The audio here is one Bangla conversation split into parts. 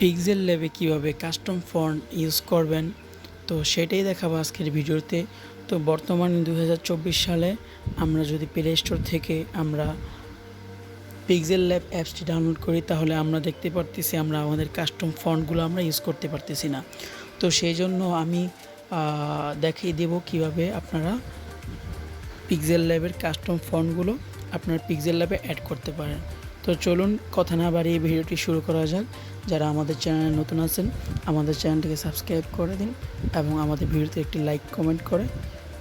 পিক্সেল ল্যাবে কীভাবে কাস্টম ফন্ট ইউজ করবেন, তো সেটাই দেখাবো আজকের ভিডিওতে। তো বর্তমানে 2024 সালে আমরা যদি প্লে স্টোর থেকে আমরা পিক্সেল ল্যাব অ্যাপসটি ডাউনলোড করি, তাহলে আমরা দেখতে পারতেছি আমরা আমাদের কাস্টম ফন্টগুলো আমরা ইউজ করতে পারতেছি না। তো সেই জন্য আমি দেখিয়ে দেব কিভাবে আপনারা পিক্সেল ল্যাবের কাস্টম ফন্টগুলো আপনার পিক্সেল ল্যাবে অ্যাড করতে পারেন। তো চলুন কথা না বাড়িয়ে ভিডিওটি শুরু করা যাক। যারা আমাদের চ্যানেলে নতুন আছেন, আমাদের চ্যানেলটিকে সাবস্ক্রাইব করে দিন এবং আমাদের ভিডিওতে একটি লাইক কমেন্ট করে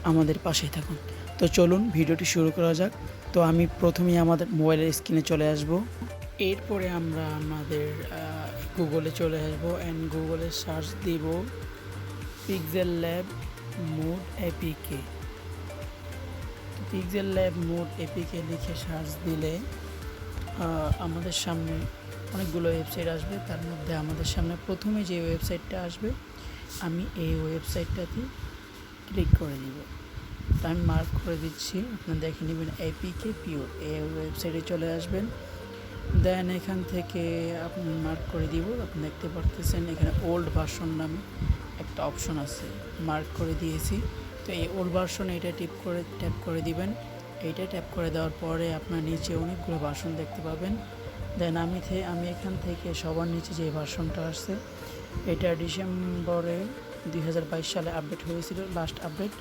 আমাদের পাশেই থাকুন। তো চলুন ভিডিওটি শুরু করা যাক। তো আমি প্রথমেই আমাদের মোবাইলের স্ক্রিনে চলে আসব। এরপরে আমরা আমাদের গুগলে চলে আসবো অ্যান্ড গুগলে সার্চ দিব pixel lab mode APK. Pixel lab mode APK লিখে সার্চ দিলে আমাদের সামনে অনেকগুলো ওয়েবসাইট আসবে। তার মধ্যে আমাদের সামনে প্রথমে যে ওয়েবসাইটটা আসবে, আমি এই ওয়েবসাইটটাতে ক্লিক করে দিব। তো আমি মার্ক করে দিচ্ছি, আপনারা দেখে নেবেন এপিকে পিওর, এই ওয়েবসাইটে চলে আসবেন। দেন এখান থেকে আপনি মার্ক করে দিব। আপনি দেখতে পারতেছেন এখানে ওল্ড ভার্সন নামে একটা অপশন আছে, মার্ক করে দিয়েছি। তো এই ওল্ড ভার্সন এটা ট্যাপ করে দিবেন। এইটা ট্যাপ করে দেওয়ার পরে আপনার নিচে অনেকগুলো ভার্সন দেখতে পাবেন। দেন আমি এখান থেকে সবার নিচে যে ভার্সনটা আসছে, এটা ডিসেম্বরে 2022 সালে আপডেট হয়েছিল, লাস্ট আপডেট।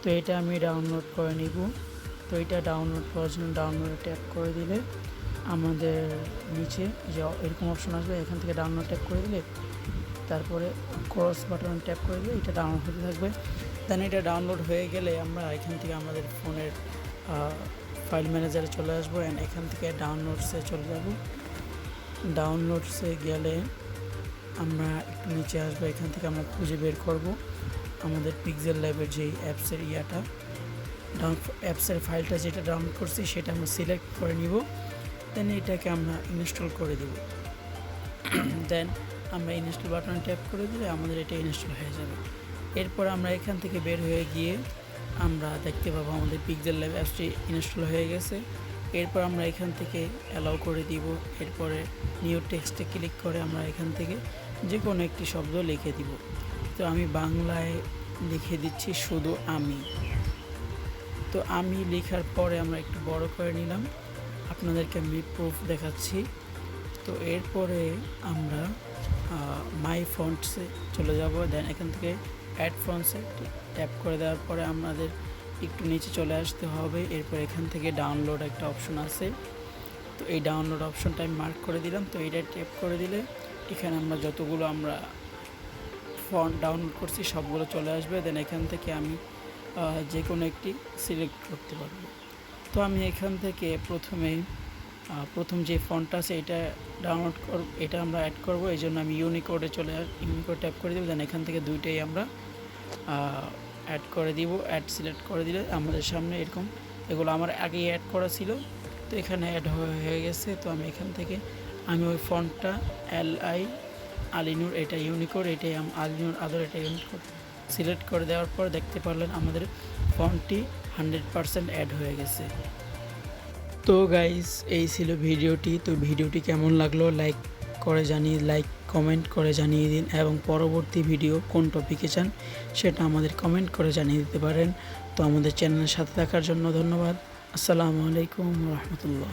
তো এটা আমি ডাউনলোড করে নিব। তো এটা ডাউনলোড করার জন্য ডাউনলোডে ট্যাপ করে দিলে আমাদের নিচে যে এরকম অপশন আসবে, এখান থেকে ডাউনলোড ট্যাপ করে দিলে তারপরে ক্রস বাটন ট্যাপ করে দিলে এটা ডাউনলোড হতে থাকবে। দেন এটা ডাউনলোড হয়ে গেলে আমরা এখান থেকে আমাদের ফোনের ফাইল ম্যানেজারে চলে আসবো অ্যান্ড এখান থেকে ডাউনলোডসে চলে যাব। ডাউনলোডসে গেলে আমরা একটু নিচে আসবো, এখান থেকে আমরা খুঁজে বের করব আমাদের পিক্সেল ল্যাবের যেই অ্যাপসের অ্যাপসের ফাইলটা যেটা ডাউনলোড করছি সেটা আমরা সিলেক্ট করে নিব। দেন এটাকে আমরা ইনস্টল করে দেব। দেন আমরা ইনস্টল বাটনে ট্যাপ করে দিলে আমাদের এটা ইনস্টল হয়ে যাবে। এরপর আমরা এখান থেকে বের হয়ে গিয়ে আমরা দেখতে পাবো আমাদের পিক্সেল ল্যাব অ্যাপসটি ইনস্টল হয়ে গেছে। এরপর আমরা এখান থেকে অ্যালাউ করে দিব। এরপরে নিউ টেক্সটে ক্লিক করে আমরা এখান থেকে যে কোনো একটি শব্দ লিখে দিব। তো আমি বাংলায় লিখে দিচ্ছি শুধু আমি। তো আমি লেখার পরে আমরা একটু বড় করে নিলাম, আপনাদেরকে আমি প্রুফ দেখাচ্ছি। তো এরপরে আমরা মাই ফন্টসে চলে যাব। দেন এখান থেকে অ্যাড ফন্টসে ট্যাপ করে দেওয়ার পরে আমাদের একটু নিচে চলে আসতে হবে। এরপর এখান থেকে ডাউনলোড একটা অপশন আছে, তো এই ডাউনলোড অপশনটা আমি মার্ক করে দিলাম। তো এটা ট্যাপ করে দিলে এখানে আমরা যতগুলো আমরা ফন্ট ডাউনলোড করছি সবগুলো চলে আসবে। দেন এখান থেকে আমি যে কোনো একটি সিলেক্ট করতে পারবো। তো আমি এখান থেকে প্রথম যে ফন্টটা আছে এটা ডাউনলোড এটা আমরা অ্যাড করব। এই জন্য আমি ইউনিকোডে ইউনিকোড ট্যাপ করে দিব। দেন এখান থেকে দুইটাই আমরা অ্যাড করে দিব। অ্যাড সিলেক্ট করে দিলে আমাদের সামনে এরকম, এগুলো আমার আগেই অ্যাড করা ছিল, তো এখানে অ্যাড হয়ে গেছে। তো আমি এখান থেকে ওই ফন্টটা আলিনুর, এটা ইউনিকোড, এটাই আলিনুর আদর, এটা ইউনিকোড সিলেক্ট করে দেওয়ার পর দেখতে পারলেন আমাদের ফন্টটি 100% অ্যাড হয়ে গেছে। তো গাইস, এই ছিল ভিডিওটি। তো ভিডিওটি কেমন লাগলো লাইক কমেন্ট করে জানিয়ে দিন এবং পরবর্তী ভিডিও কোন টপিকে চান সেটা আমাদের কমেন্ট করে জানিয়ে দিতে পারেন। তো আমাদের চ্যানেলের সাথে থাকার জন্য ধন্যবাদ। আসসালামু আলাইকুম ওয়া রাহমাতুল্লাহ।